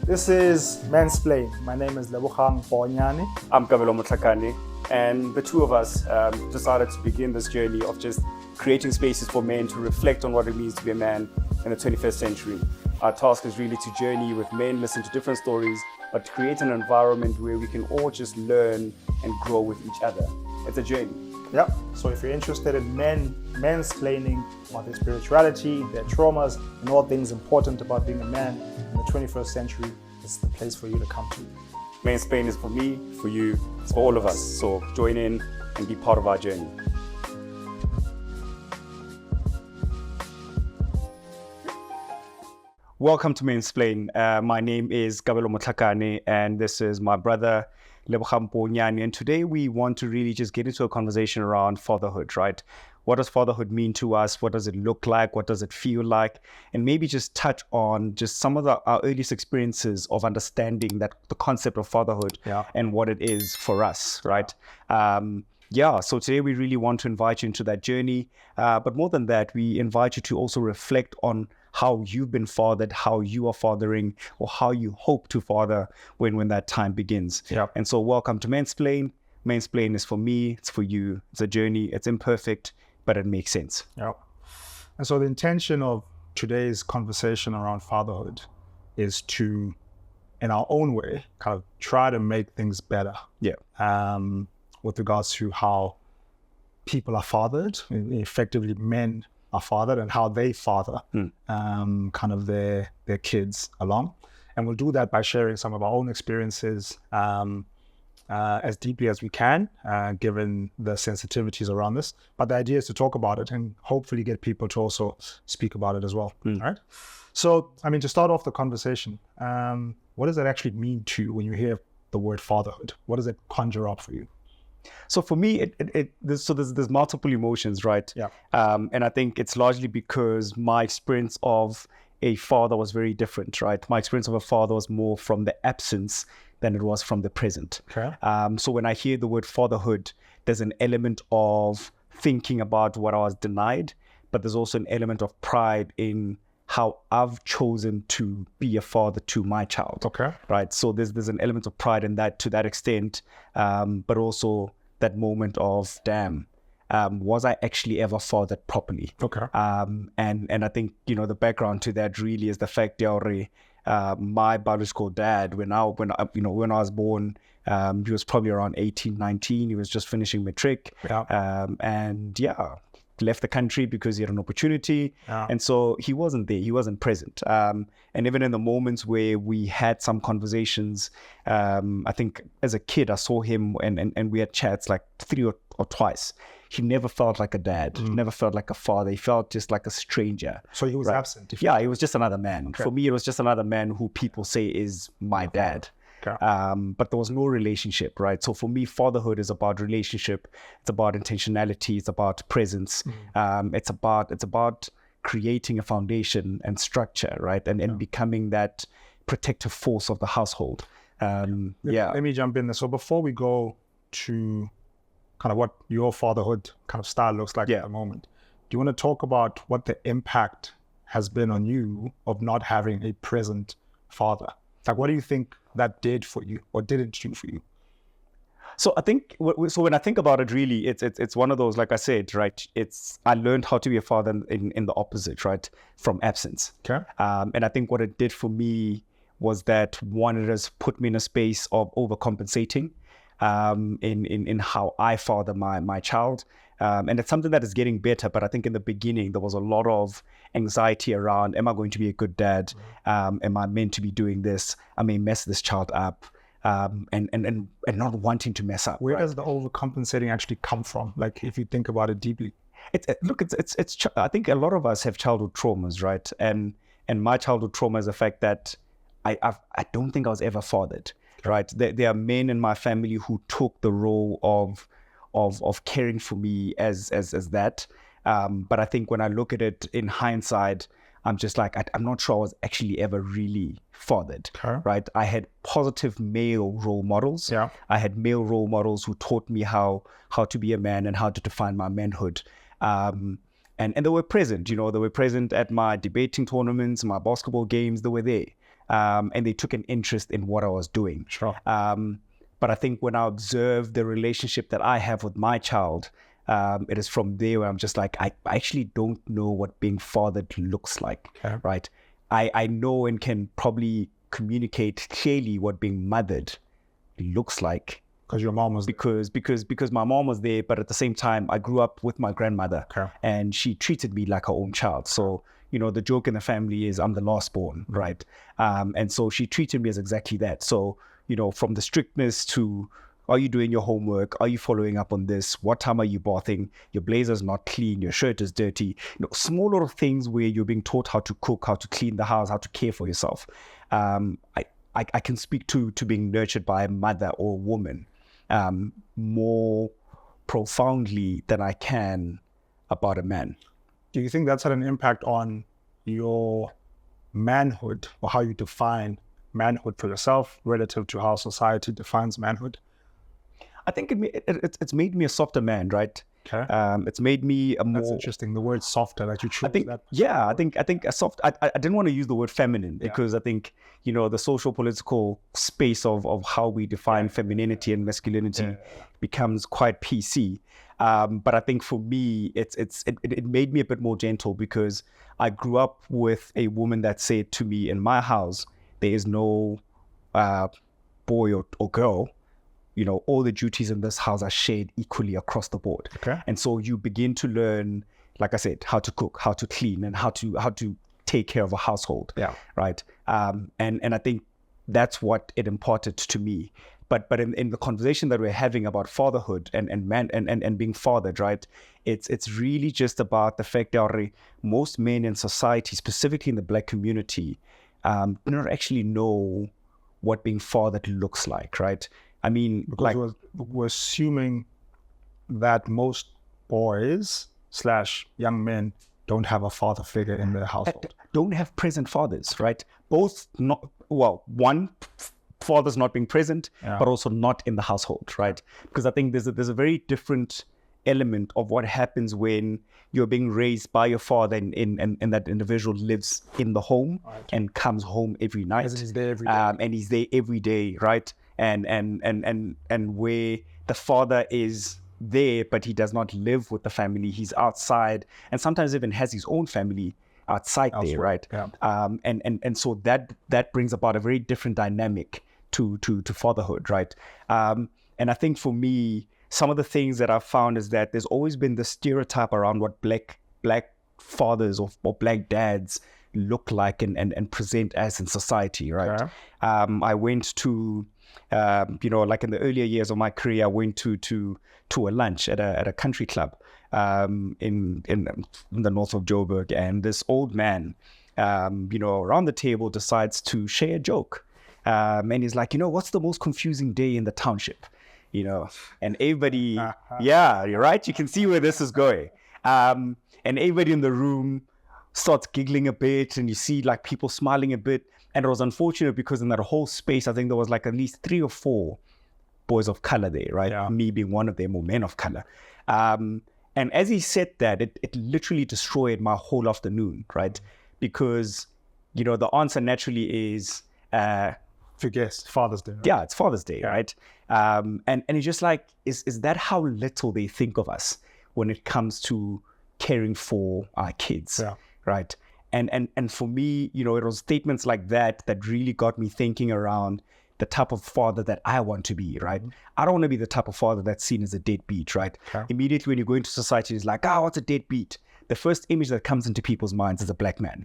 This is Mxnzplain. My name is Lebogang and I'm Kabelo, and the two of us decided to begin this journey of just creating spaces for men to reflect on what it means to be a man in the 21st century. Our task is really to journey with men, listen to different stories, but to create an environment where we can all just learn and grow with each other. It's a journey. Yep. So if you're interested in mansplaining about their spirituality, their traumas, and all things important about being a man in the 21st century, it's the place for you to come to. Mxnzplain is for me, for you, it's for all of us. So join in and be part of our journey. Welcome to Mxnzplain. My name is Kabelo and this is my brother Lebogang, and today we want to really just get into a conversation around fatherhood, right? What does fatherhood mean to us? What does it look like? What does it feel like? And maybe just touch on just some of our earliest experiences of understanding that the concept of fatherhood and what it is for us, right? So today we really want to invite you into that journey. But more than that, we invite you to also reflect on how you've been fathered, how you are fathering, or how you hope to father when that time begins. And so welcome to Mxnzplain. Mxnzplain is for me, it's for you. It's a journey, it's imperfect, but it makes sense. And so the intention of today's conversation around fatherhood is to, in our own way, kind of try to make things better. With regards to how people are fathered, effectively men are fathered, and how they father kind of their kids along. And we'll do that by sharing some of our own experiences as deeply as we can, given the sensitivities around this. But the idea is to talk about it and hopefully get people to also speak about it as well. All right. So, I mean, to start off the conversation, what does that actually mean to you when you hear the word fatherhood? What does it conjure up for you? So for me, there's multiple emotions, right? And I think it's largely because my experience of a father was very different, right? My experience of a father was more from the absence than it was from the present. So when I hear the word fatherhood, there's an element of thinking about what I was denied, but there's also an element of pride in how I've chosen to be a father to my child. Right. So there's an element of pride in that to that extent, but also that moment of damn, was I actually ever fathered properly? And I think, the background to that really is the fact that my biological dad, when I was born, he was probably around 18, 19. He was just finishing matric. Left the country because he had an opportunity. And so he wasn't there, he wasn't present. And even in the moments where we had some conversations, I think as a kid, I saw him and we had chats like three or twice. He never felt like a dad, he never felt like a father. He felt just like a stranger. So he was absent? Yeah, he was just another man. For me, it was just another man who people say is my dad. But there was no relationship, right? So for me, fatherhood is about relationship. It's about intentionality. It's about presence. It's about creating a foundation and structure, right? And becoming that protective force of the household. Let me jump in there. So before we go to kind of what your fatherhood kind of style looks like at the moment, do you want to talk about what the impact has been on you of not having a present father? Like, what do you think that did for you, or didn't do for you? So I think, when I think about it, really, it's one of those, like I said, right? I learned how to be a father in the opposite, right? From absence. And I think what it did for me was that one, it has put me in a space of overcompensating in how I father my child. And it's something that is getting better, but I think in the beginning there was a lot of anxiety around, am I going to be a good dad? Am I meant to be doing this? I may mess this child up, and not wanting to mess up. Where does the overcompensating actually come from? Like, if you think about it deeply. I think a lot of us have childhood traumas, right? And my childhood trauma is the fact that I don't think I was ever fathered, right? There are men in my family who took the role of caring for me as that. But I think when I look at it in hindsight, I'm just like, I'm not sure I was actually ever really fathered, right? I had positive male role models. I had male role models who taught me how to be a man and how to define my manhood. And they were present, they were present at my debating tournaments, my basketball games, they were there. and they took an interest in what I was doing. Sure. But I think when I observe the relationship that I have with my child, it is from there where I'm just like, I actually don't know what being fathered looks like, right? I know and can probably communicate clearly what being mothered looks like. Because your mom was because my mom was there, but at the same time, I grew up with my grandmother, and she treated me like her own child. So, the joke in the family is I'm the last born, right? And so she treated me as exactly that. So, from the strictness to, are you doing your homework? Are you following up on this? What time are you bathing? Your blazer's not clean. Your shirt is dirty. Small little things where you're being taught how to cook, how to clean the house, how to care for yourself. I can speak to being nurtured by a mother or a woman more profoundly than I can about a man. Do you think that's had an impact on your manhood, or how you define manhood for yourself relative to how society defines manhood? I think it's made me a softer man, right? Okay. It's made me a more... That's interesting. The word softer, that you choose I think, that. Yeah, I think a soft... I didn't want to use the word feminine because I think, the social political space of how we define femininity and masculinity becomes quite PC. But I think for me, it made me a bit more gentle because I grew up with a woman that said to me, in my house, there is no boy or girl. All the duties in this house are shared equally across the board. Okay. And so you begin to learn, like I said, how to cook, how to clean, and how to take care of a household. Yeah. Right. And I think that's what it imparted to me. But in the conversation that we're having about fatherhood and being fathered, right? It's really just about the fact that most men in society, specifically in the Black community, do not actually know what being fathered looks like, right? I mean, because we're assuming that most boys / young men don't have a father figure in their household. Don't have present fathers, right? Both not, well, one father's not being present, but also not in the household, right? Because I think there's a very different element of what happens when you're being raised by your father and that individual lives in the home and comes home every night. As he's there every day. And he's there every day, right? And where the father is there, but he does not live with the family. He's outside, and sometimes even has his own family outside there, right? Yeah. And so that brings about a very different dynamic to fatherhood, right? And I think for me, some of the things that I've found is that there's always been the stereotype around what black fathers or black dads look like and present as in society, right? Okay. I went to like in the earlier years of my career, I went to a lunch at a country club in the north of Joburg, and this old man, around the table decides to share a joke, and he's like, what's the most confusing day in the township? And everybody, yeah, you're right. You can see where this is going, and everybody in the room starts giggling a bit, and you see like people smiling a bit. And it was unfortunate because in that whole space, I think there was like at least 3 or 4 boys of color there, right? Yeah. Me being one of them, or men of color. And as he said that, it literally destroyed my whole afternoon, right? Because, the answer naturally is... Forget Father's Day. Right? Yeah, it's Father's Day, right? And it's just like, is that how little they think of us when it comes to caring for our kids, right? And for me, it was statements like that really got me thinking around the type of father that I want to be, right? Mm-hmm. I don't want to be the type of father that's seen as a deadbeat, right? Okay. Immediately when you go into society, it's like, what's a deadbeat? The first image that comes into people's minds is a black man,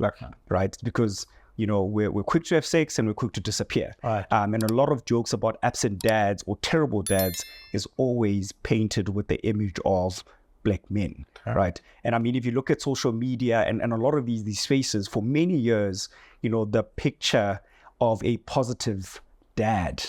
right? Because, we're quick to have sex and we're quick to disappear. Right. And a lot of jokes about absent dads or terrible dads is always painted with the image of black men, right? And I mean, if you look at social media and a lot of these faces, for many years, the picture of a positive dad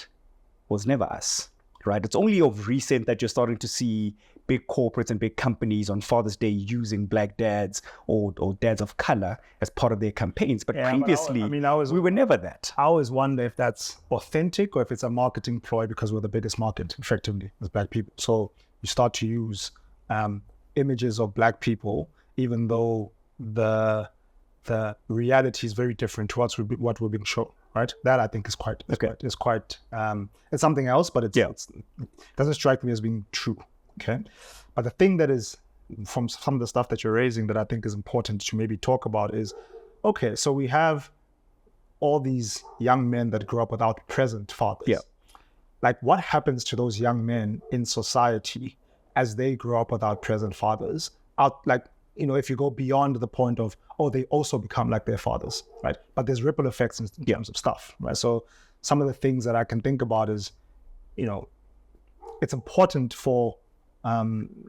was never us, right? It's only of recent that you're starting to see big corporates and big companies on Father's Day using black dads or dads of color as part of their campaigns. But previously, we were never that. I always wonder if that's authentic or if it's a marketing ploy, because we're the biggest market, effectively, as black people. So you start to use images of black people, even though the reality is very different to what we're being shown, right? That I think is quite, it's something else, but it doesn't strike me as being true, okay? But the thing that is, from some of the stuff that you're raising that I think is important to maybe talk about is, okay, so we have all these young men that grew up without present fathers. Yeah. Like, what happens to those young men in society as they grow up without present fathers? If you go beyond the point of, they also become like their fathers, right? But there's ripple effects in terms of stuff, right? So some of the things that I can think about is, it's important for,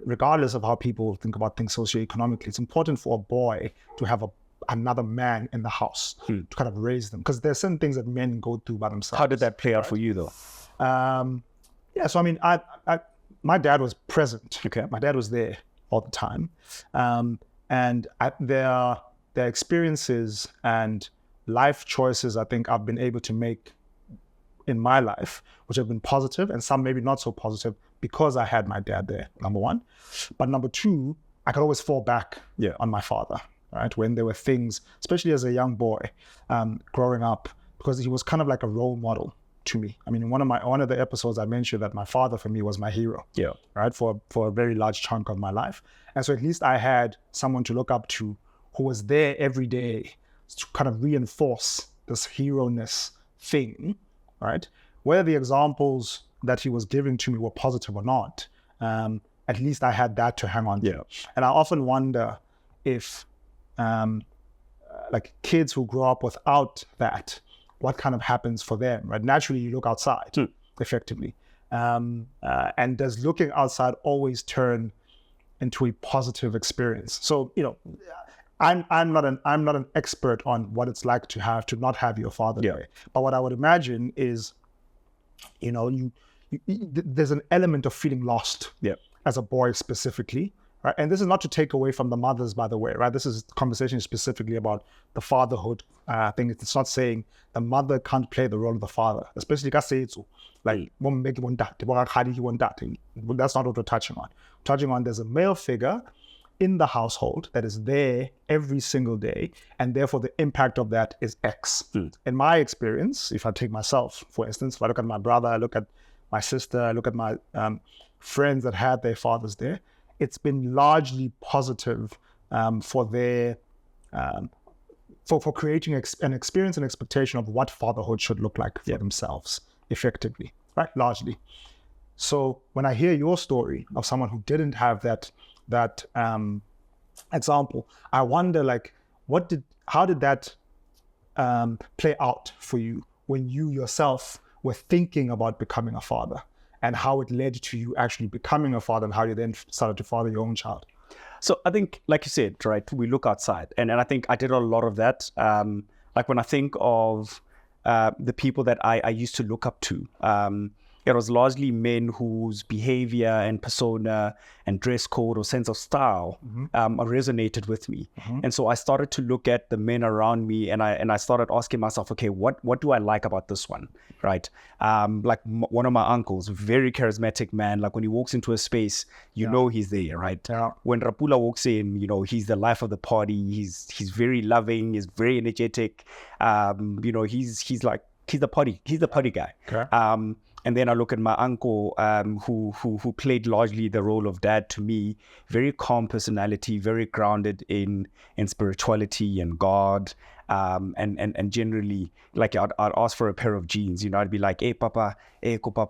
regardless of how people think about things socioeconomically, it's important for a boy to have another man in the house to kind of raise them. Because there's certain things that men go through by themselves. How did that play out for you, though? So I mean, my dad was present. Okay. My dad was there all the time. And their experiences and life choices, I think I've been able to make in my life, which have been positive and some maybe not so positive because I had my dad there, number one. But number two, I could always fall back on my father, right? When there were things, especially as a young boy, growing up, because he was kind of like a role model to me. I mean, in one of the episodes, I mentioned that my father for me was my hero, right? For a very large chunk of my life. And so at least I had someone to look up to who was there every day to kind of reinforce this hero-ness thing, right? Whether the examples that he was giving to me were positive or not, at least I had that to hang on to. And I often wonder if like kids who grow up without that, what kind of happens for them, right? Naturally, you look outside, effectively. And does looking outside always turn into a positive experience? So, I'm not an expert on what it's like to not have your father there. But what I would imagine is, there's an element of feeling lost as a boy specifically, right? And this is not to take away from the mothers, by the way, right? This is conversation specifically about the fatherhood thing. It's not saying the mother can't play the role of the father, especially like that's not what we're touching on. Touching on there's a male figure in the household that is there every single day, and therefore the impact of that is X. In my experience, if I take myself, for instance, if I look at my brother, I look at my sister, I look at my friends that had their fathers there, it's been largely positive for their for creating an experience and expectation of what fatherhood should look like for themselves, effectively, right? Largely. So when I hear your story of someone who didn't have that example, I wonder, like, how did that play out for you when you yourself were thinking about becoming a father, and how it led to you actually becoming a father, and how you then started to father your own child? So I think, like you said, right, we look outside, and I think I did a lot of that. Like when I think of the people that I used to look up to, it was largely men whose behavior and persona and dress code or sense of style resonated with me. And so I started to look at the men around me, and I started asking myself, okay, what do I like about this one, right? Like one of my uncles, very charismatic man. Like when he walks into a space, you know he's there, right? When Rapula walks in, he's the life of the party. He's very loving. He's very energetic. He's the party guy. Okay. And then I look at my uncle, who played largely the role of dad to me. Very calm personality, very grounded in spirituality and God, and generally, like I'd ask for a pair of jeans. I'd be like, "Hey, Papa, hey, Papa,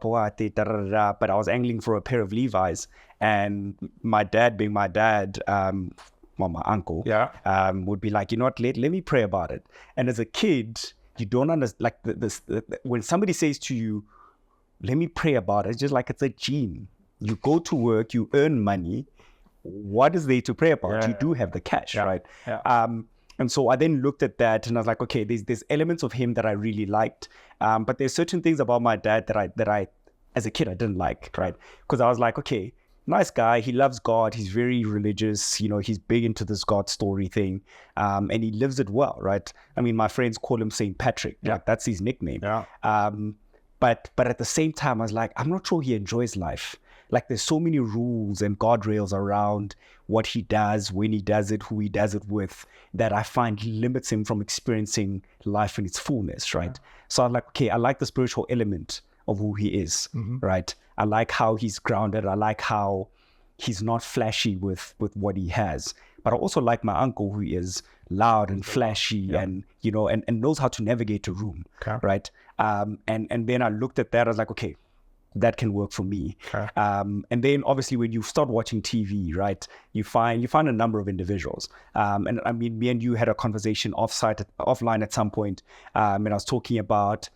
but I was angling for a pair of Levi's, and my dad, being my dad, well, my uncle, would be like, you know what, let me pray about it. And as a kid, you don't understand, like when somebody says to you, let me pray about it, it's just like it's a gene. You go to work, you earn money. What is there to pray about? You do have the cash, right? And so I then looked at that and I was like, okay, there's elements of him that I really liked, but there's certain things about my dad that I as a kid I didn't like, right? Because I was like, okay, nice guy, he loves God, he's very religious, he's big into this God story thing, and he lives it well, right? I mean, my friends call him St. Patrick, like that's his nickname. But at the same time, I was like, I'm not sure he enjoys life. Like there's so many rules and guardrails around what he does, when he does it, who he does it with, that I find limits him from experiencing life in its fullness, right? So I'm like, okay, I like the spiritual element of who he is, right? I like how he's grounded. I like how he's not flashy with what he has. But I also like my uncle, who is loud and flashy and, you know, and knows how to navigate a room, right? And then I looked at that, I was like, okay, that can work for me. And then obviously when you start watching TV, right, you find a number of individuals. And I mean, me and you had a conversation offline at some point, and I was talking about,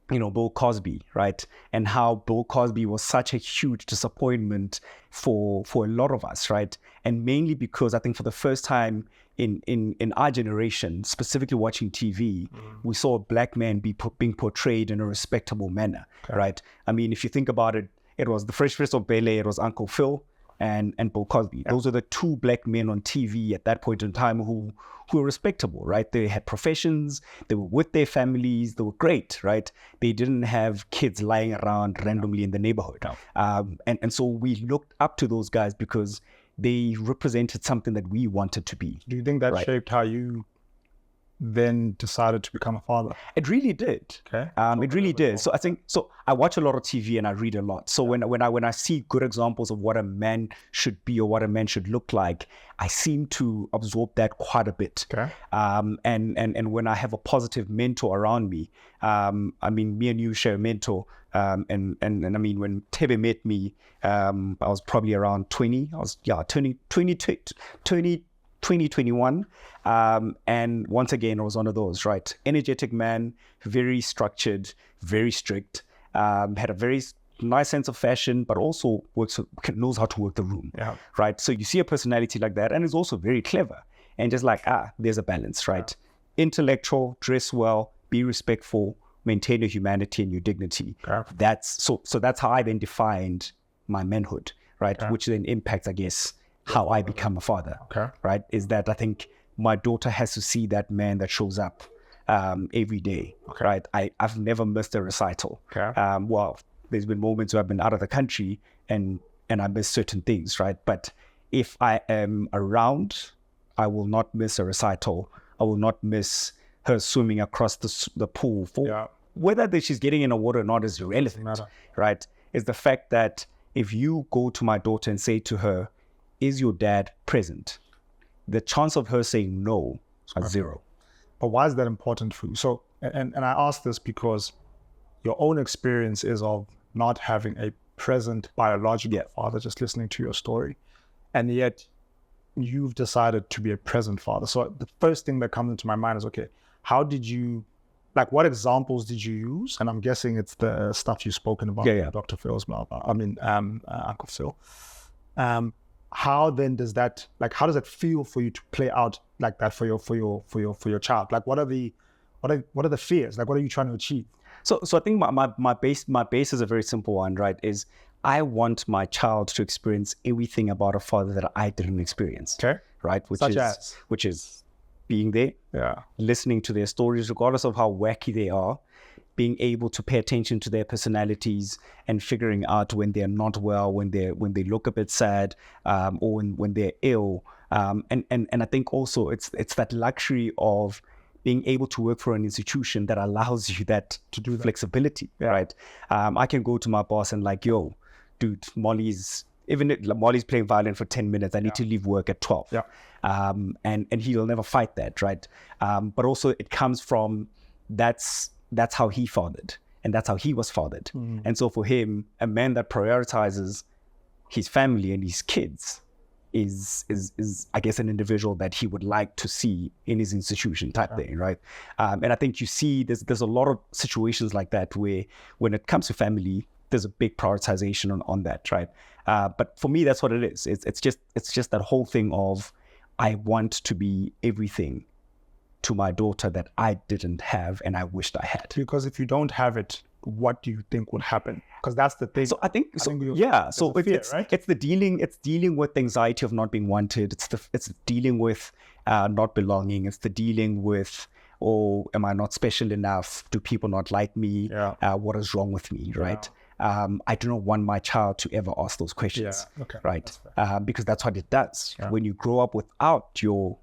you know, Bill Cosby, right? And how Bill Cosby was such a huge disappointment for a lot of us, right? And mainly because I think for the first time in our generation, specifically watching TV, we saw a black man being portrayed in a respectable manner, right? I mean, if you think about it, it was the Fresh Prince of Bel-Air, it was Uncle Phil and Bill Cosby. Those are the two black men on TV at that point in time who were respectable, right? They had professions, they were with their families, they were great, right? They didn't have kids lying around randomly in the neighborhood. And so we looked up to those guys because they represented something that we wanted to be. Do you think that shaped how you then decided to become a father? It really did. It really did. So I think, so I watch a lot of TV and I read a lot. So when I see good examples of what a man should be or what a man should look like, I seem to absorb that quite a bit. And when I have a positive mentor around me, I mean, me and you share a mentor. And I mean, when Tebe met me, I was probably around 20. I was, turning 2021. And once again, I was one of those, right? Energetic man, very structured, very strict, had a very nice sense of fashion, but also knows how to work the room, right? So you see a personality like that, and is also very clever, and just like, there's a balance, right? Intellectual, dress well, be respectful, maintain your humanity and your dignity. That's that's how I then defined my manhood, right? Which then impacts, I guess, how I become a father, right? Is that I think my daughter has to see that man that shows up every day, right? I've never missed a recital. Well, there's been moments where I've been out of the country and I miss certain things, right? But if I am around, I will not miss a recital. I will not miss her swimming across the pool. Whether she's getting in the water or not is irrelevant, right? It's the fact that if you go to my daughter and say to her, is your dad present? The chance of her saying no is zero. But why is that important for you? So, and I ask this because your own experience is of not having a present biological father, just listening to your story. And yet you've decided to be a present father. So the first thing that comes into my mind is, okay, how did you, like, what examples did you use? And I'm guessing it's the stuff you've spoken about, Dr. Phil's, Uncle Phil. How then does that, like, how does it feel for you to play out like that for your child? Like, what are the fears? Like, what are you trying to achieve? So I think my base is a very simple one, right? Is I want my child to experience everything about a father that I didn't experience. Right? Which is being there, listening to their stories, regardless of how wacky they are, being able to pay attention to their personalities and figuring out when they're not well, when they look a bit sad, or when they're ill. And I think also it's that luxury of being able to work for an institution that allows you that to do flexibility, right? I can go to my boss and like, yo, dude, Molly's playing violin for 10 minutes. I need to leave work at 12. And he'll never fight that, right? But also it comes from that's how he fathered, and that's how he was fathered. And so for him, a man that prioritizes his family and his kids is I guess an individual that he would like to see in his institution type thing, right? And I think you see there's a lot of situations like that where when it comes to family, there's a big prioritization on that, right? But for me, that's what it is. It's just that whole thing of I want to be everything to my daughter that I didn't have and I wished I had. Because if you don't have it, what do you think will happen? Because that's the thing. So I think it's dealing with the anxiety of not being wanted. It's dealing with not belonging. It's the dealing with, oh, am I not special enough? Do people not like me? What is wrong with me, right? I do not want my child to ever ask those questions. Yeah. Okay. Right. Because that's what it does. Yeah. When you grow up without your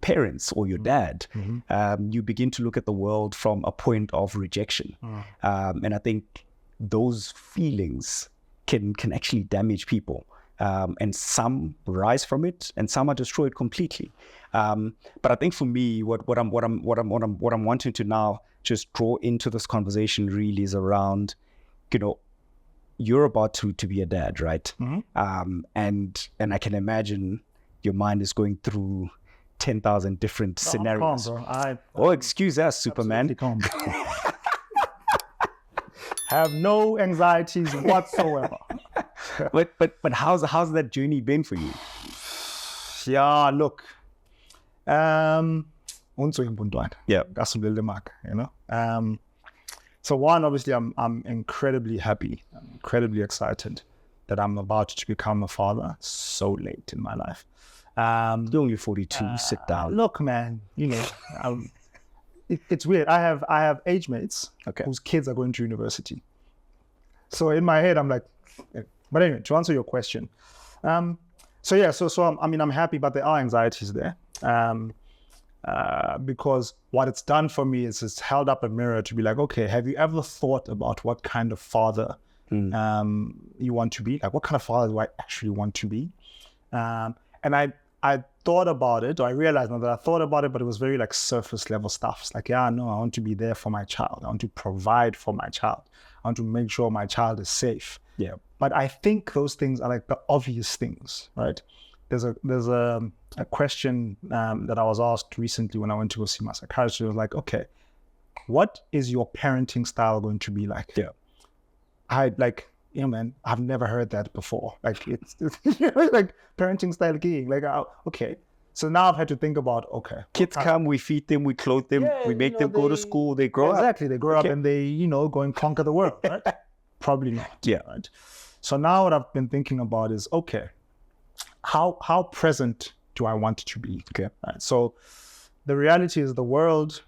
parents or your dad, you begin to look at the world from a point of rejection. And I think those feelings can actually damage people. And some rise from it, and some are destroyed completely. But I think for me, what I'm wanting to now just draw into this conversation really is around, you're about to be a dad, right? And I can imagine your mind is going through 10,000 different scenarios. I'm calm, bro. Oh, excuse us, Superman. Calm. Have no anxieties whatsoever. But how's that journey been for you? Yeah, look. Yeah. So one, obviously, I'm incredibly happy, I'm incredibly excited that I'm about to become a father so late in my life. You're only 42. Sit down. Look, man, it's weird. I have age mates whose kids are going to university. So in my head, I'm like, but anyway, to answer your question, I'm happy, but there are anxieties there, because what it's done for me is it's held up a mirror to be like, okay, have you ever thought about what kind of father you want to be? Like, what kind of father do I actually want to be? And I thought about it, or I realized now that I thought about it, but it was very like surface level stuff. It's like, I want to be there for my child. I want to provide for my child. I want to make sure my child is safe. Yeah. But I think those things are like the obvious things, right? There's a question that I was asked recently when I went to go see my psychiatrist. It was like, okay, what is your parenting style going to be like? Yeah. Man, I've never heard that before. Like it's like parenting style keying. Like, okay. So now I've had to think about, kids come, we feed them, we clothe them, we make them go to school, they grow up. Exactly, they grow up and they, go and conquer the world, right? Probably not. Yeah. Right. So now what I've been thinking about is, how present do I want to be? Okay. Right. So the reality is the world,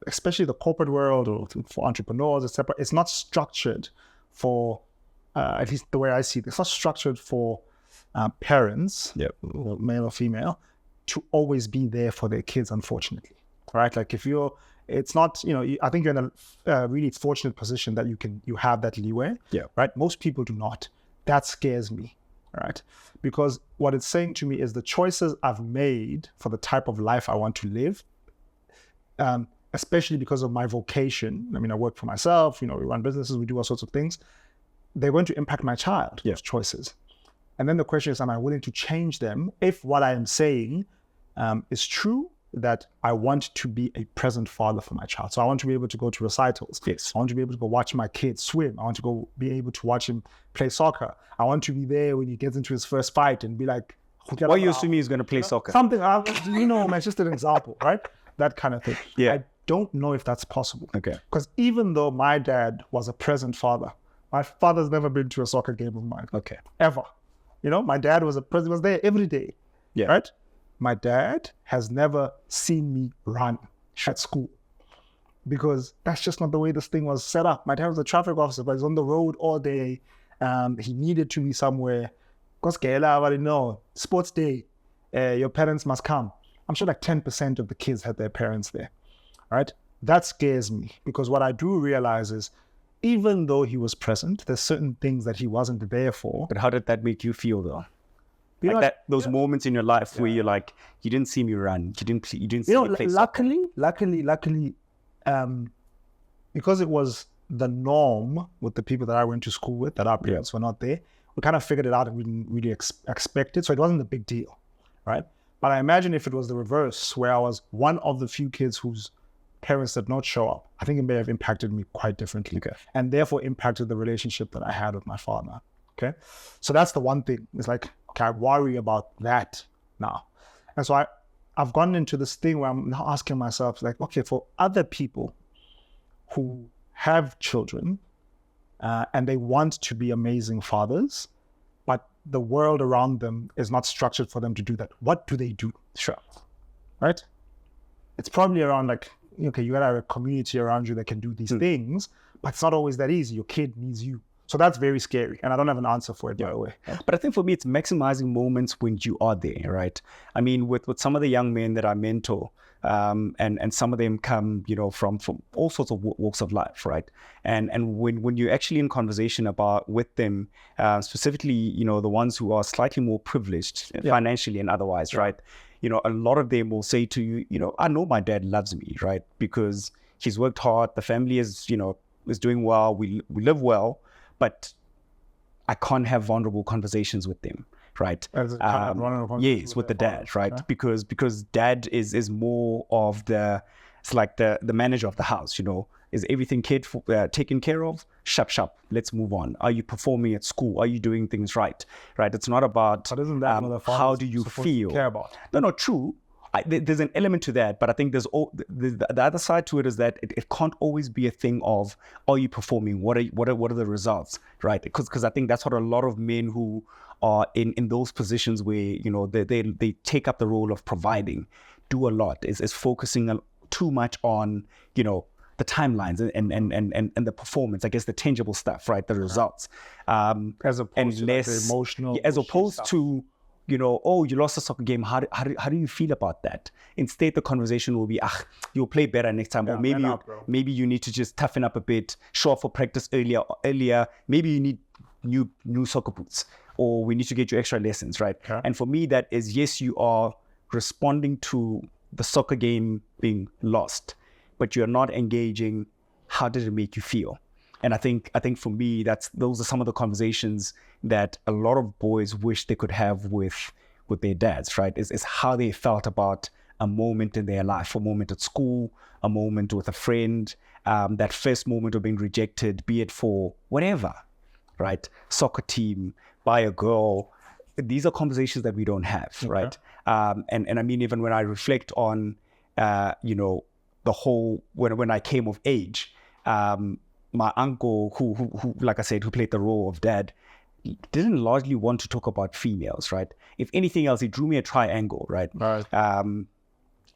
especially the corporate world or for entrepreneurs, etc., it's not structured for, at least the way I see it, it's not structured for parents, male or female, to always be there for their kids, unfortunately. Right? Like it's not, I think you're in a really fortunate position that you have that leeway. Yeah. Right? Most people do not. That scares me. Right? Because what it's saying to me is the choices I've made for the type of life I want to live, especially because of my vocation. I mean, I work for myself, we run businesses, we do all sorts of things. They're going to impact my child, those choices. And then the question is, am I willing to change them if what I am saying is true, that I want to be a present father for my child? So I want to be able to go to recitals. Yes. I want to be able to go watch my kid swim. I want to be able to watch him play soccer. I want to be there when he gets into his first fight and be like, why are you assuming he's going to play soccer? Something, man, it's just an example, right? That kind of thing. Yeah. I don't know if that's possible. Okay. Because even though my dad was a present father, my father's never been to a soccer game of mine. Okay. Ever. My dad was there every day. Yeah. Right? My dad has never seen me run at school because that's just not the way this thing was set up. My dad was a traffic officer, but he's on the road all day. He needed to be somewhere. Sports day, your parents must come. I'm sure like 10% of the kids had their parents there. Right? That scares me because what I do realize is even though he was present, there's certain things that he wasn't there for. But how did that make you feel though? Those moments in your life where you're like, you didn't see me run, you didn't see me play luckily, because it was the norm with the people that I went to school with, that our parents were not there, we kind of figured it out and we didn't really expect it. So it wasn't a big deal, right? But I imagine if it was the reverse, where I was one of the few kids whose parents did not show up, I think it may have impacted me quite differently, and therefore impacted the relationship that I had with my father. Okay, so that's the one thing. It's like, I worry about that now, and so I've gone into this thing where I'm now asking myself, like, okay, for other people who have children and they want to be amazing fathers, but the world around them is not structured for them to do that. What do they do? Sure, right? It's probably around like, okay, you gotta have a community around you that can do these things, but it's not always that easy. Your kid needs you. So that's very scary. And I don't have an answer for it, by the way. But I think for me, it's maximizing moments when you are there, right? I mean, with some of the young men that I mentor, and some of them come, from all sorts of walks of life, right? And when you're actually in conversation with them, specifically, the ones who are slightly more privileged financially and otherwise, right? A lot of them will say to you, I know my dad loves me, right? Because he's worked hard, the family is doing well, we live well, but I can't have vulnerable conversations with them, right? Yes, with the dad, right? Because dad is more of it's like the manager of the house, is everything taken care of? Shop, let's move on. Are you performing at school? Are you doing things right? It's not about how do you feel? Care about? No, true. There's an element to that, but I think there's the other side to it is that it can't always be a thing of, are you performing? What are the results, right? Because I think that's what a lot of men who are in those positions where they take up the role of providing do a lot is focusing too much on the timelines and the performance, I guess the tangible stuff, right? The results, as opposed to the emotional, as opposed to oh, you lost a soccer game. How do you feel about that? Instead, the conversation will be, you'll play better next time, or maybe you need to just toughen up a bit, show up for practice earlier. Maybe you need new soccer boots, or we need to get you extra lessons, right? Okay. And for me, that is, yes, you are responding to the soccer game being lost, but you're not engaging. How did it make you feel? And I think for me, those are some of the conversations that a lot of boys wish they could have with their dads, right? Is how they felt about a moment in their life, a moment at school, a moment with a friend, that first moment of being rejected, be it for whatever, right? Soccer team, by a girl. These are conversations that we don't have, right? And I mean, even when I reflect on, the whole, when I came of age, my uncle, who, like I said, who played the role of dad, didn't largely want to talk about females, right? If anything else, he drew me a triangle, right? And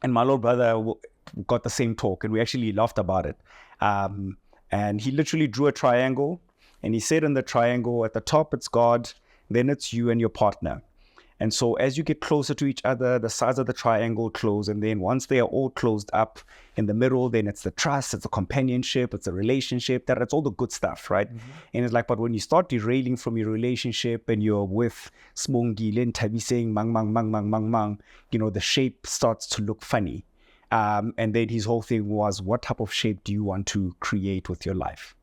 my little brother got the same talk, and we actually laughed about it. And he literally drew a triangle, and he said in the triangle, at the top, it's God, then it's you and your partner. And so as you get closer to each other, the sides of the triangle close. And then once they are all closed up in the middle, then it's the trust, it's the companionship, it's the relationship, that's all the good stuff, right? And it's like, but when you start derailing from your relationship and you're with Smongi, Len Tabiseng, mang, the shape starts to look funny. And then his whole thing was, what type of shape do you want to create with your life?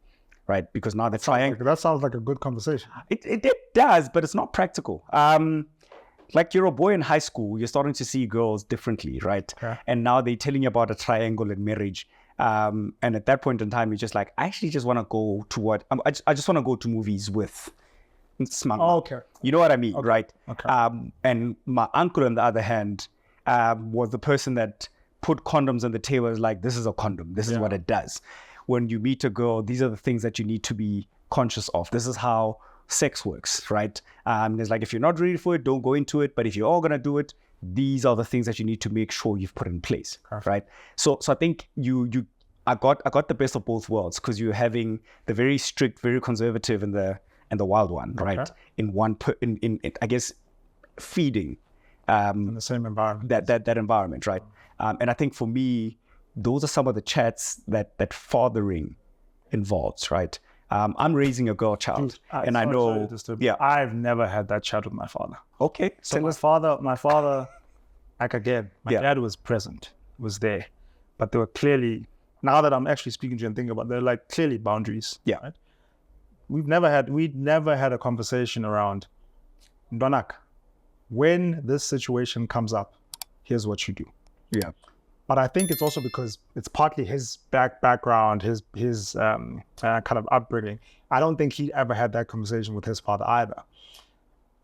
Right? Because now the triangle... That sounds like a good conversation. It does, but it's not practical. Like you're a boy in high school, you're starting to see girls differently, right? Okay. And now they're telling you about a triangle in marriage. And at that point in time, you're just like, I actually just want to go to I just want to go to movies with Smang. Oh, okay. You know what I mean, right? Okay. And my uncle, on the other hand, was the person that put condoms on the table. Was like, this is a condom. This is what it does. When you meet a girl, these are the things that you need to be conscious of. This is how sex works, right? It's like, if you're not ready for it, don't go into it. But if you're all going to do it, these are the things that you need to make sure you've put in place, right? So I think I got the best of both worlds, because you're having the very strict, very conservative and the wild one, right? In one, in I guess, feeding in the same environment. That environment, right? And I think for me, those are some of the chats that fathering involves, right? I'm raising a girl child, and I know, I've never had that chat with my father. Okay. So my father, like again, my dad was present, was there, but there were clearly, now that I'm actually speaking to you and thinking about it, there are like clearly boundaries. Yeah. Right? We'd never had a conversation around, Donak, when this situation comes up, here's what you do. Yeah. But I think it's also because it's partly his background, his kind of upbringing. I don't think he ever had that conversation with his father either.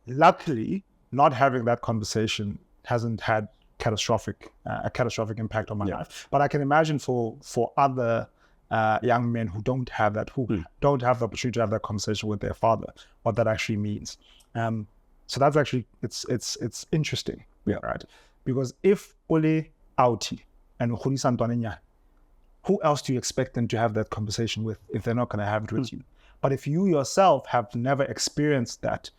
Luckily, not having that conversation hasn't had a catastrophic impact on my life. But I can imagine for other young men who don't have that, don't have the opportunity to have that conversation with their father, what that actually means. So that's actually it's interesting, right? Because if Ole Auti and who else do you expect them to have that conversation with if they're not going to have it with you? But if you yourself have never experienced that,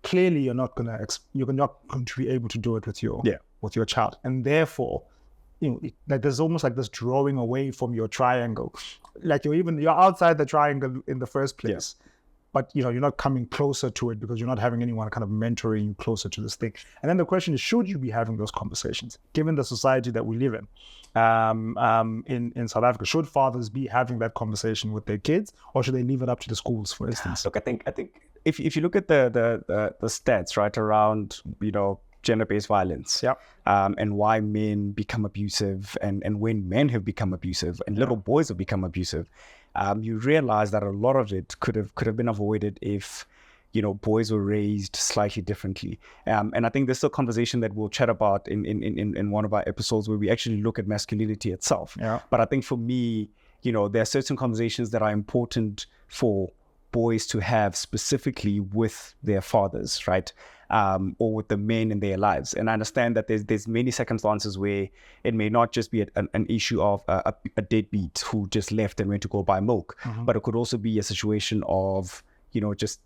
clearly you're not going to be able to do it with your child. And therefore, like there's almost like this drawing away from your triangle. Like you're outside the triangle in the first place. But you're not coming closer to it because you're not having anyone kind of mentoring you closer to this thing. And then the question is, should you be having those conversations? Given the society that we live in South Africa, should fathers be having that conversation with their kids, or should they leave it up to the schools, for instance? Look, I think if you look at the stats right around gender-based violence, and why men become abusive, and when men have become abusive, and little boys have become abusive. You realize that a lot of it could have been avoided if, boys were raised slightly differently. And I think this is a conversation that we'll chat about in one of our episodes where we actually look at masculinity itself. Yeah. But I think for me, there are certain conversations that are important for boys to have specifically with their fathers, right? Or with the men in their lives. And I understand that there's many circumstances where it may not just be an issue of a deadbeat who just left and went to go buy milk, but it could also be a situation of, just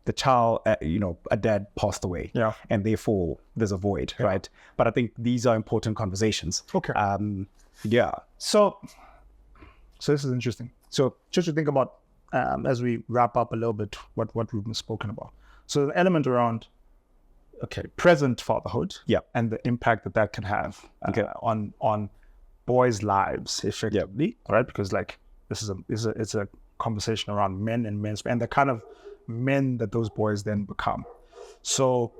the child, a dad passed away, and therefore there's a void, right? But I think these are important conversations. Okay. So this is interesting. So just to think about, as we wrap up a little bit, what we've been spoken about. So the element around present fatherhood, and the impact that can have on boys' lives effectively, right? Because like it's a conversation around men and the kind of men that those boys then become. So,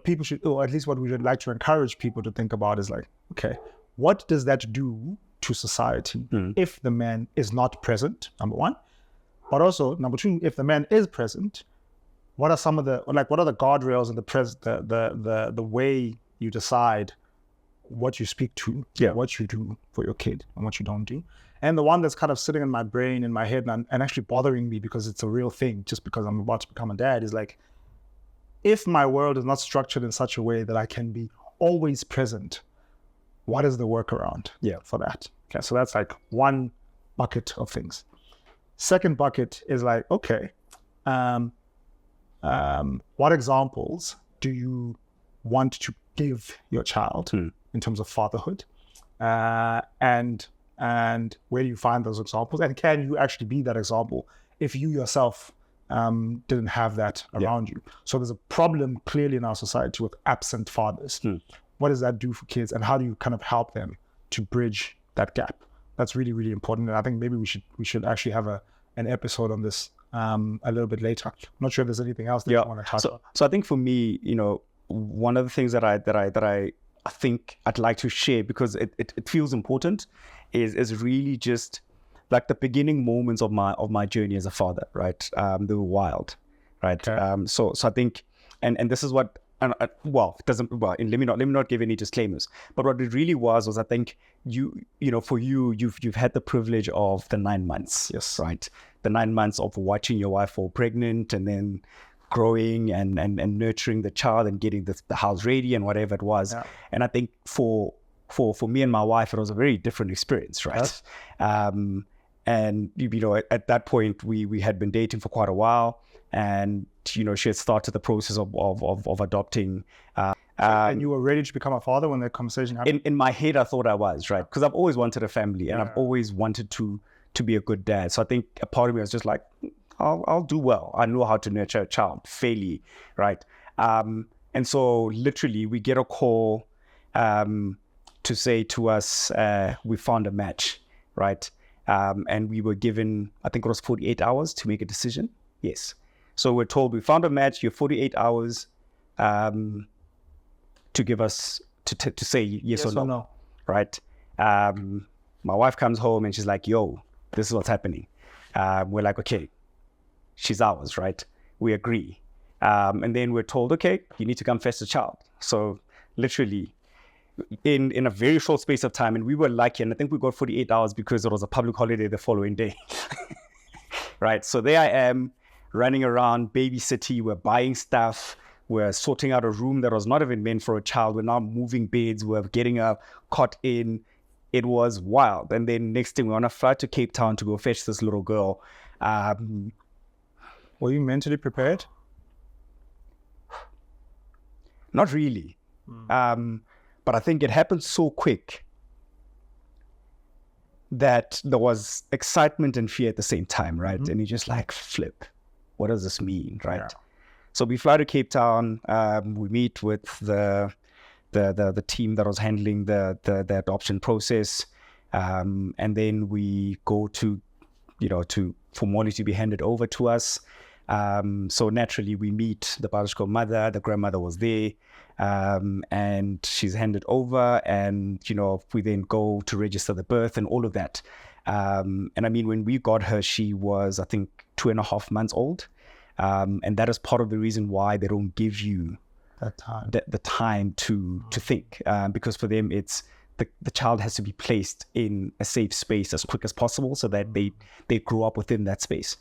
people should, or at least what we would like to encourage people to think about is like, okay, what does that do to society if the man is not present? Number one, but also number two, if the man is present, what are the guardrails and the way you decide what you speak to, what you do for your kid and what you don't do? And the one that's kind of sitting in my brain, in my head, and actually bothering me because it's a real thing, just because I'm about to become a dad, is like, if my world is not structured in such a way that I can be always present, what is the workaround for that? Okay, so that's like one bucket of things. Second bucket is like, okay, what examples do you want to give your child in terms of fatherhood? And where do you find those examples? And can you actually be that example if you yourself didn't have that around you? So there's a problem clearly in our society with absent fathers. What does that do for kids? And how do you kind of help them to bridge that gap? That's really, really important. And I think maybe we should actually have an episode on this a little bit later. I'm not sure if there's anything else that you want to touch on. So I think for me, one of the things that I think I'd like to share, because it feels important, is really just like the beginning moments of my journey as a father, right? They were wild, right? Okay. So I think, and this is what, let me not give any disclaimers, but what it really was I think for you've had the privilege of the 9 months, yes, right? The 9 months of watching your wife fall pregnant and then growing and nurturing the child and getting the house ready and whatever it was. Yeah. And I think for me and my wife, it was a very different experience, right? Yes. And at that point we had been dating for quite a while, and she had started the process of adopting. And you were ready to become a father when that conversation happened? In my head, I thought I was, right? Because I've always wanted a family, and I've always wanted to be a good dad. So I think a part of me was just like, I'll do well. I know how to nurture a child fairly, right? And so literally we get a call to say to us, we found a match, right? And we were given, I think it was 48 hours to make a decision. Yes. So we're told we found a match, you have 48 hours to give us, to say yes or no, right? My wife comes home and she's like, yo, this is what's happening. We're like, okay, she's ours, right? We agree. And then we're told, okay, you need to come fetch the child. So literally in a very short space of time, and we were lucky, and I think we got 48 hours because it was a public holiday the following day, right? So there I am running around baby city, we're buying stuff, we're sorting out a room that was not even meant for a child, we're now moving beds, we're getting a cot in. It was wild. And then next thing, we're on a flight to Cape Town to go fetch this little girl. Were you mentally prepared? Not really. But I think it happened so quick that there was excitement and fear at the same time, right? And you just like, flip, what does this mean, right? Yeah. So we fly to Cape Town. We meet with the team that was handling the adoption process, and then we go to for Molly to be handed over to us. So naturally, we meet the biological mother. The grandmother was there, and she's handed over, and we then go to register the birth and all of that. And I mean, when we got her, she was, I think, 2.5 months old. And that is part of the reason why they don't give you that time, the time to think, because for them it's the child has to be placed in a safe space as quick as possible so that they grow up within that space.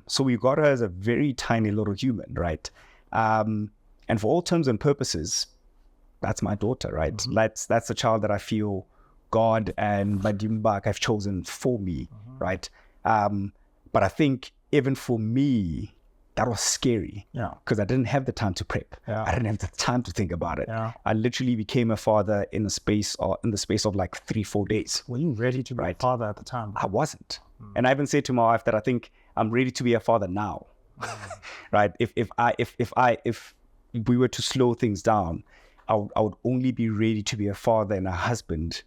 So we got her as a very tiny little human, right? And for all terms and purposes, that's my daughter, right? That's the child that I feel God and Madimbak have chosen for me, right? But I think even for me, that was scary, because I didn't have the time to prep. I didn't have the time to think about it. I literally became a father in the space of like 3-4 days. Were you ready to be a father at the time? I wasn't. And I even said to my wife that I think I'm ready to be a father now, right? If we were to slow things down, I would only be ready to be a father and a husband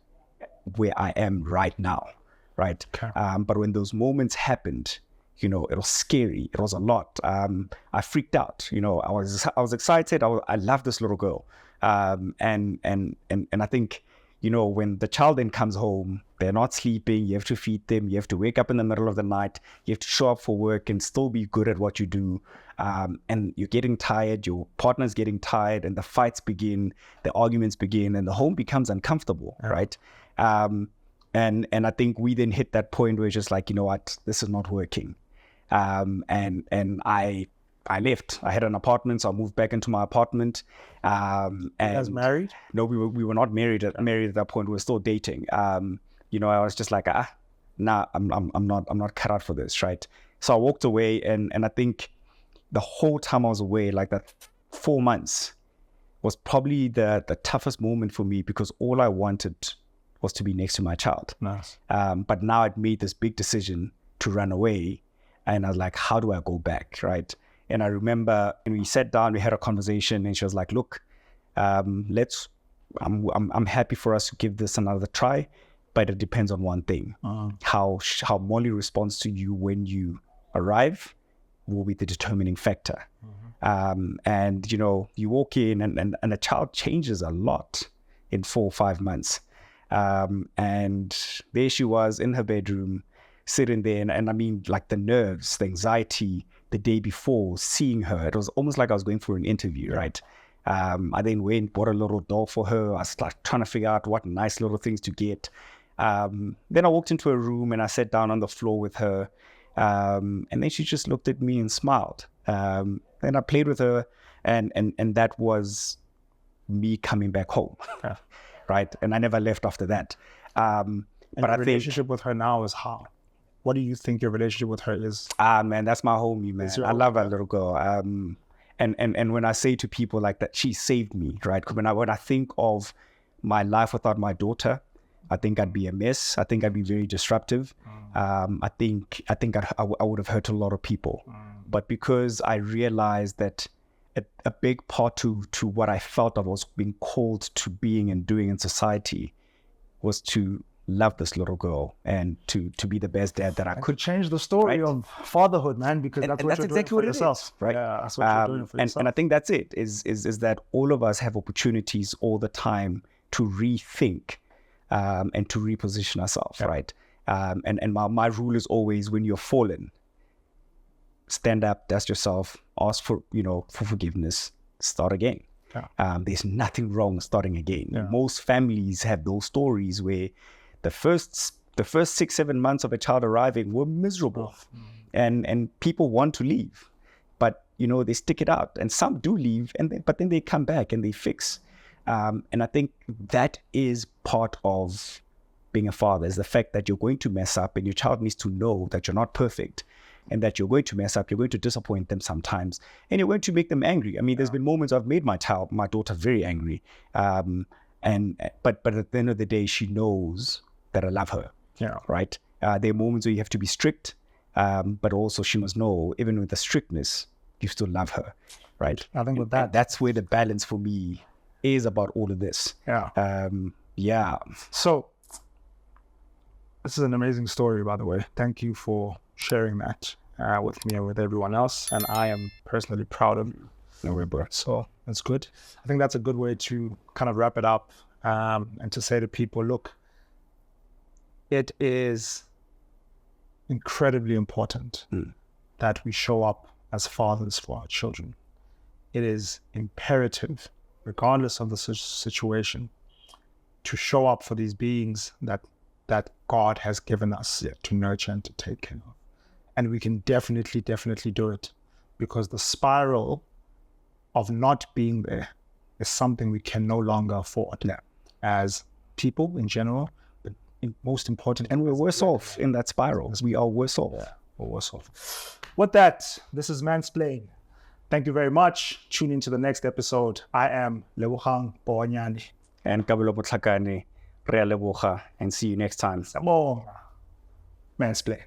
where I am right now, right? Okay. But when those moments happened, it was scary. It was a lot. I freaked out. I was excited. I love this little girl. And I think, when the child then comes home, they're not sleeping. You have to feed them. You have to wake up in the middle of the night. You have to show up for work and still be good at what you do. And you're getting tired. Your partner's getting tired, and the fights begin, the arguments begin, and the home becomes uncomfortable, right? And I think we then hit that point where it's just like, this is not working. And I left. I had an apartment, so I moved back into my apartment. And you guys married? No, we were not married at that point. We were still dating. I was just like, nah, I'm not cut out for this, right? So I walked away, and I think the whole time I was away, like that 4 months, was probably the toughest moment for me, because all I wanted was to be next to my child. Nice. But now I'd made this big decision to run away. And I was like, how do I go back, right? And I remember when we sat down, we had a conversation, and she was like, look, I'm happy for us to give this another try, but it depends on one thing. How Molly responds to you when you arrive will be the determining factor. And, you walk in, and a child changes a lot in 4 or 5 months. And there she was in her bedroom, sitting there, and I mean, like the nerves, the anxiety the day before, seeing her, it was almost like I was going for an interview, right? I then went, bought a little doll for her. I was like trying to figure out what nice little things to get. Then I walked into a room, and I sat down on the floor with her, and then she just looked at me and smiled. And I played with her, and that was me coming back home, right? And I never left after that. And but your relationship with her now is how? What do you think your relationship with her is? Man, that's my homie, man. I love that little girl. And when I say to people like that, she saved me, right? When I think of my life without my daughter, I think I'd be a mess. I think I'd be very disruptive. I think I would have hurt a lot of people. But because I realized that a big part to what I felt I was being called to being and doing in society was to love this little girl and to be the best dad that I could. Change the story of fatherhood, man, because that's what you're doing for yourself, right? Yeah, that's what you're doing for yourself. And I think that's it, is that all of us have opportunities all the time to rethink and to reposition ourselves, right? And my rule is always, when you're fallen, stand up, dust yourself, ask for forgiveness, start again. There's nothing wrong starting again. Most families have those stories where the first 6-7 months of a child arriving were miserable, and people want to leave, but they stick it out, and some do leave, but then they come back and they fix. And I think that is part of being a father is the fact that you're going to mess up, and your child needs to know that you're not perfect and that you're going to mess up, you're going to disappoint them sometimes, and you're going to make them angry. I mean, there's been moments I've made my daughter very angry. But at the end of the day, she knows that I love her. Yeah. Right. There are moments where you have to be strict, but also she must know, even with the strictness, you still love her. Right. I think with and that's where the balance for me is about all of this. Yeah. So this is an amazing story, by the way. Thank you for sharing that with me and with everyone else. And I am personally proud of you. No way, bro. So that's good. I think that's a good way to kind of wrap it up and to say to people, look, it is incredibly important that we show up as fathers for our children. It is imperative, regardless of the situation, to show up for these beings that God has given us to nurture and to take care of. And we can definitely do it, because the spiral of not being there is something we can no longer afford as people in general, but most important. And we're worse off in that spiral. We are worse off. Yeah, we're worse off. With that, this is Mxnzplain. Thank you very much. Tune into the next episode. I am Lebogang and Kabelo Motlhakane. Re a leboga, and see you next time. Mxnzplain.